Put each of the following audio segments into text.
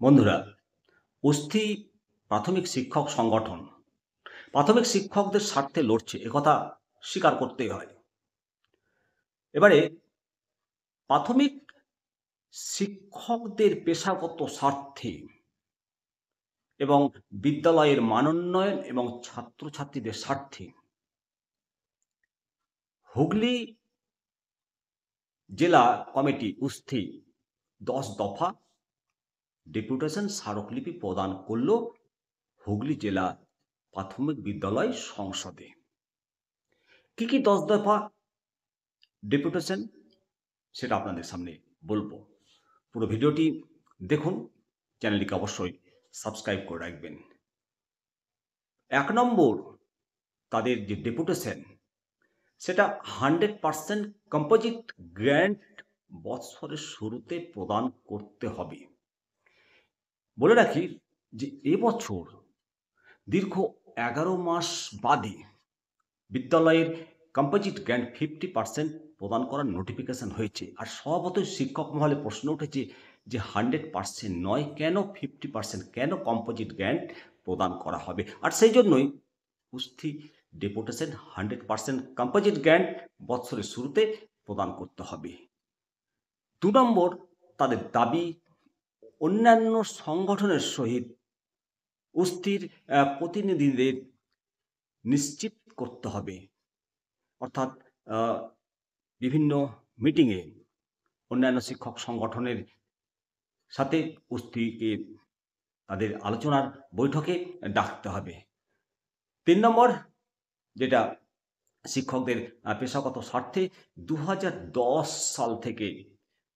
বন্ধুরা, অস্থি প্রাথমিক শিক্ষক সংগঠন প্রাথমিক শিক্ষকদের স্বার্থে লড়ছে, একথা স্বীকার করতেই হয়। এবারে প্রাথমিক শিক্ষকদের পেশাগত স্বার্থে এবং বিদ্যালয়ের মানোন্নয়ন এবং ছাত্রছাত্রীদের স্বার্থে হুগলি জেলা কমিটি অস্থি 10 দফা ডেপুটেশন স্মারকলিপি প্রদান করল হুগলি জেলা প্রাথমিক বিদ্যালয় সংসদে। কি কি 10 দফা ডেপুটেশন সেটা আপনাদের সামনে বলবো। পুরো ভিডিওটি দেখুন, চ্যানেলটিকে অবশ্যই সাবস্ক্রাইব করে রাখবেন। 1 নম্বর, তাদের যে ডেপুটেশন সেটা 100% কম্পোজিট গ্র্যান্ট বৎসরের শুরুতে প্রদান করতে হবে। বলে রাখি যে এবছর দীর্ঘ 11 মাস বাদে বিদ্যালয়ের কম্পোজিট গ্র্যান্ট 50% প্রদান করার নোটিফিকেশন হয়েছে। আর স্বভাবতই শিক্ষক মহলে প্রশ্ন উঠেছে যে 100% নয়, কেন 50%, কেন কম্পোজিট গ্র্যান্ট প্রদান করা হবে? আর সেই জন্যই অস্থি ডেপুটেশন 100% কম্পোজিট গ্র্যান্ট বৎসরের শুরুতে প্রদান করতে হবে। 2 নম্বর, তাদের দাবি অন্যান্য সংগঠনের সহিত অস্থির প্রতিনিধিদের নিশ্চিত করতে হবে। অর্থাৎ বিভিন্ন মিটিংয়ে অন্যান্য শিক্ষক সংগঠনের সাথে অস্থিকে তাদের আলোচনার বৈঠকে ডাকতে হবে। 3 নম্বর, যেটা শিক্ষকদের পেশাগত স্বার্থে 2010 সাল থেকে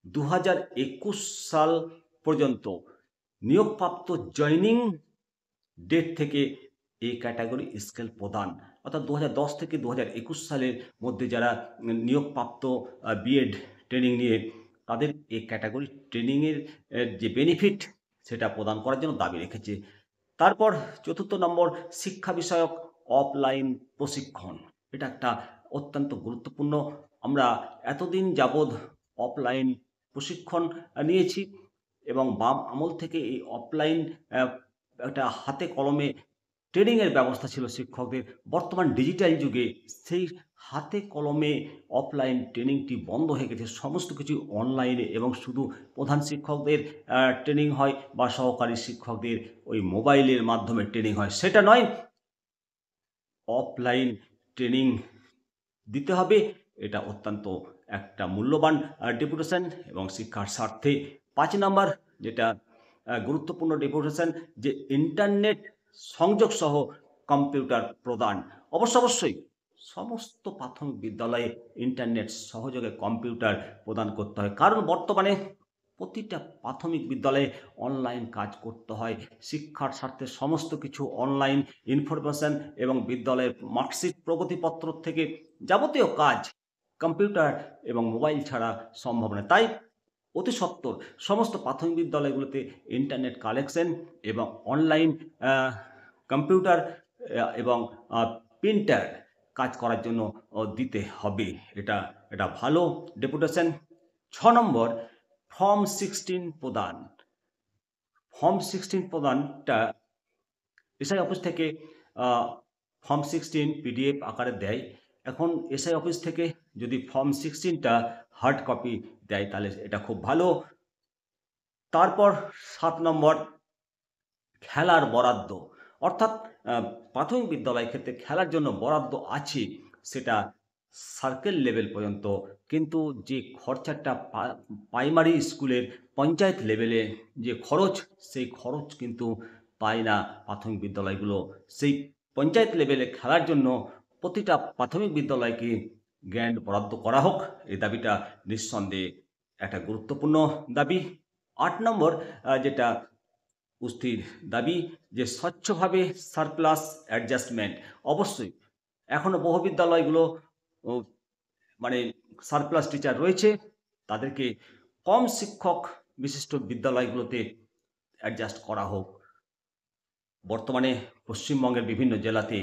2021 সাল পর্যন্ত নিয়োগপ্রাপ্ত জয়নিং ডেট থেকে এ ক্যাটাগরি স্কেল প্রদান। অর্থাৎ 2010 থেকে 2021 সালের মধ্যে যারা নিয়োগপ্রাপ্ত বিএড ট্রেনিং নিয়ে তাদের এ ক্যাটাগরি ট্রেনিংয়ের যে বেনিফিট সেটা প্রদান করার জন্য দাবি রেখেছে। তারপর 4 নম্বর, শিক্ষা বিষয়ক অফলাইন প্রশিক্ষণ। এটা একটা অত্যন্ত গুরুত্বপূর্ণ। আমরা এতদিন যাবৎ অফলাইন প্রশিক্ষণ নিয়েছি এবং বাম আমল থেকে এই অফলাইন একটা হাতে কলমে ট্রেনিংয়ের ব্যবস্থা ছিল শিক্ষকদের। বর্তমান ডিজিটাল যুগে সেই হাতে কলমে অফলাইন ট্রেনিংটি বন্ধ হয়ে গেছে। সমস্ত কিছু অনলাইনে এবং শুধু প্রধান শিক্ষকদের ট্রেনিং হয় বা সহকারী শিক্ষকদের ওই মোবাইলের মাধ্যমে ট্রেনিং হয়, সেটা নয়, অফলাইন ট্রেনিং দিতে হবে। এটা অত্যন্ত একটা মূল্যবান ডেপুটেশন এবং শিক্ষার স্বার্থে। 5 নম্বর, যেটা গুরুত্বপূর্ণ ডেপুটেশন, যে ইন্টারনেট সংযোগ সহ কম্পিউটার প্রদান। অবশ্যই সমস্ত প্রাথমিক বিদ্যালয়ে ইন্টারনেট সহযোগে কম্পিউটার প্রদান করতে হয়, কারণ বর্তমানে প্রতিটা প্রাথমিক বিদ্যালয়ে অনলাইন কাজ করতে হয়। শিক্ষার স্বার্থে সমস্ত কিছু অনলাইন ইনফরমেশন এবং বিদ্যালয়ের মার্কশিট প্রগতিপত্র থেকে যাবতীয় কাজ কম্পিউটার এবং মোবাইল ছাড়া সম্ভব নয়। তাই অতি সত্বর সমস্ত প্রাথমিক বিদ্যালয়গুলোতে ইন্টারনেট কানেকশন এবং অনলাইন কম্পিউটার এবং প্রিন্টার কাজ করার জন্য দিতে হবে। এটা ভালো ডেপুটেশন। 6 নম্বর, ফর্ম 16 প্রদান। ফর্ম 16 প্রদানটা এসআই অফিস থেকে ফর্ম 16 পিডিএফ আকারে দেয়। এখন এসআই অফিস থেকে যদি ফর্ম 16টা হার্ড কপি দেয় তাহলে এটা খুব ভালো। তারপর 7 নম্বর, খেলার বরাদ্দ। অর্থাৎ প্রাথমিক বিদ্যালয় ক্ষেত্রে খেলার জন্য বরাদ্দ আছে, সেটা সার্কেল লেভেল পর্যন্ত, কিন্তু যে খরচাটা প্রাইমারি স্কুলের পঞ্চায়েত লেভেলে যে খরচ, সেই খরচ কিন্তু পায় না প্রাথমিক বিদ্যালয়গুলো। সেই পঞ্চায়েত লেভেলে খেলার জন্য প্রতিটা প্রাথমিক বিদ্যালয়কে গ্র্যান্ট বরাদ্দ করা হোক, এই দাবিটা নিঃসন্দেহে একটা গুরুত্বপূর্ণ দাবি। 8 নম্বর, যেটা অস্থির দাবি, যে স্বচ্ছভাবে সারপ্লাস অ্যাডজাস্টমেন্ট। অবশ্যই এখনও বহু বিদ্যালয়গুলো মানে সারপ্লাস টিচার রয়েছে, তাদেরকে কম শিক্ষক বিশিষ্ট বিদ্যালয়গুলোতে অ্যাডজাস্ট করা হোক। বর্তমানে পশ্চিমবঙ্গের বিভিন্ন জেলাতে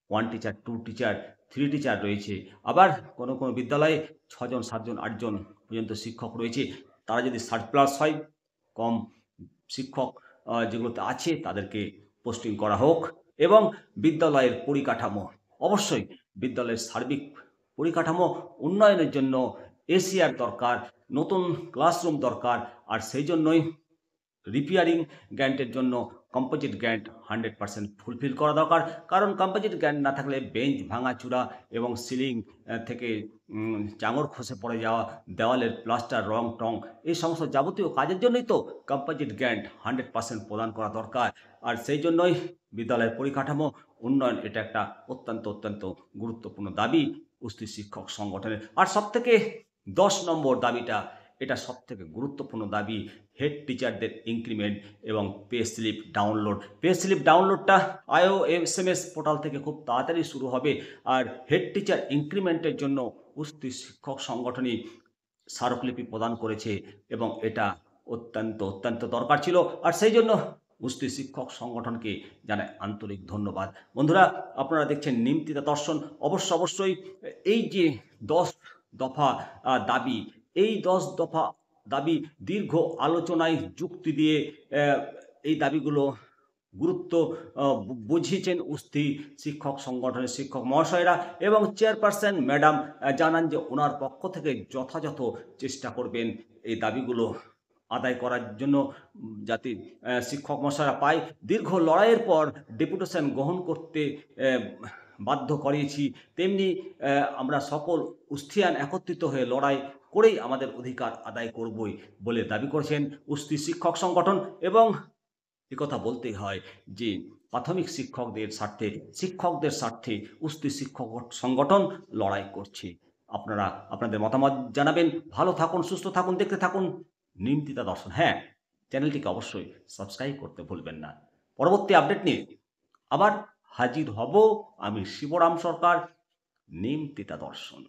1 টিচার, 2 টিচার, 3 টিচার রয়েছে। আবার কোনো কোনো বিদ্যালয়ে 6 জন, 7 জন, 8 জন পর্যন্ত শিক্ষক রয়েছে। তারা যদি সারপ্লাস হয়, কম শিক্ষক যেগুলোতে আছে তাদেরকে পোস্টিং করা হোক, এবং বিদ্যালয়ের পরিকাঠামো, অবশ্যই বিদ্যালয়ের সার্বিক পরিকাঠামো উন্নয়নের জন্য এসিআর দরকার, নতুন ক্লাসরুম দরকার, আর সেই জন্যই রিপেয়ারিং গ্র্যান্টের জন্য কম্পোজিট গ্র্যান্ট 100% ফুলফিল করা দরকার। কারণ কম্পোজিট গ্র্যান্ট না থাকলে বেঞ্চ ভাঙাচুরা এবং সিলিং থেকে চাঙড় খসে পড়ে যাওয়া, দেওয়ালের প্লাস্টার, রং টং, এই সমস্ত যাবতীয় কাজের জন্যই তো কম্পোজিট গ্র্যান্ট 100% প্রদান করা দরকার। আর সেই জন্যই বিদ্যালয়ের পরিকাঠামো উন্নয়ন, এটা একটা অত্যন্ত গুরুত্বপূর্ণ দাবি উস্তি শিক্ষক সংগঠনের। আর সবথেকে 10 নম্বর দাবিটা, এটা সবথেকে গুরুত্বপূর্ণ দাবি, হেড টিচারদের ইনক্রিমেন্ট এবং pay slip download. Pay slip ডাউনলোডটা IOSMS পোর্টাল থেকে খুব তাড়াতাড়ি শুরু হবে। আর হেড টিচার ইনক্রিমেন্টের জন্য উস্তি শিক্ষক সংগঠনই স্মারকলিপি প্রদান করেছে, এবং এটা অত্যন্ত দরকার ছিল। আর সেই জন্য উস্তি শিক্ষক সংগঠনকে জানাই আন্তরিক ধন্যবাদ। বন্ধুরা, আপনারা দেখছেন নিমতিতা দর্শন। অবশ্যই এই যে 10 দফা দাবি, এই 10 দফা দাবি দীর্ঘ আলোচনায় যুক্তি দিয়ে এই দাবিগুলো গুরুত্ব বুঝিয়েছেন উস্তি শিক্ষক সংগঠনের শিক্ষক মহাশয়রা, এবং চেয়ারপারসন ম্যাডাম জানান যে ওনার পক্ষ থেকে যথাযথ চেষ্টা করবেন এই দাবিগুলো আদায় করার জন্য, যাতে শিক্ষক মহাশয়রা পায়। দীর্ঘ লড়াইয়ের পর ডেপুটেশন গ্রহণ করতে বাধ্য করিয়েছি, তেমনি আমরা সকল উস্তিয়ান একত্রিত হয়ে লড়াই করেই আমাদের অধিকার আদায় করবই বলে দাবি করেছেন উস্তি শিক্ষক সংগঠন। এবং একথা বলতেই হয় যে প্রাথমিক শিক্ষকদের স্বার্থে উস্তি শিক্ষক সংগঠন লড়াই করছে। আপনারা আপনাদের মতামত জানাবেন। ভালো থাকুন, সুস্থ থাকুন, দেখতে থাকুন নিমতিতা দর্শন। হ্যাঁ, চ্যানেলটিকে অবশ্যই সাবস্ক্রাইব করতে ভুলবেন না। পরবর্তী আপডেট নিয়ে আবার হাজির হব আমি, শিবরাম সরকার, নিমতিতা দর্শন।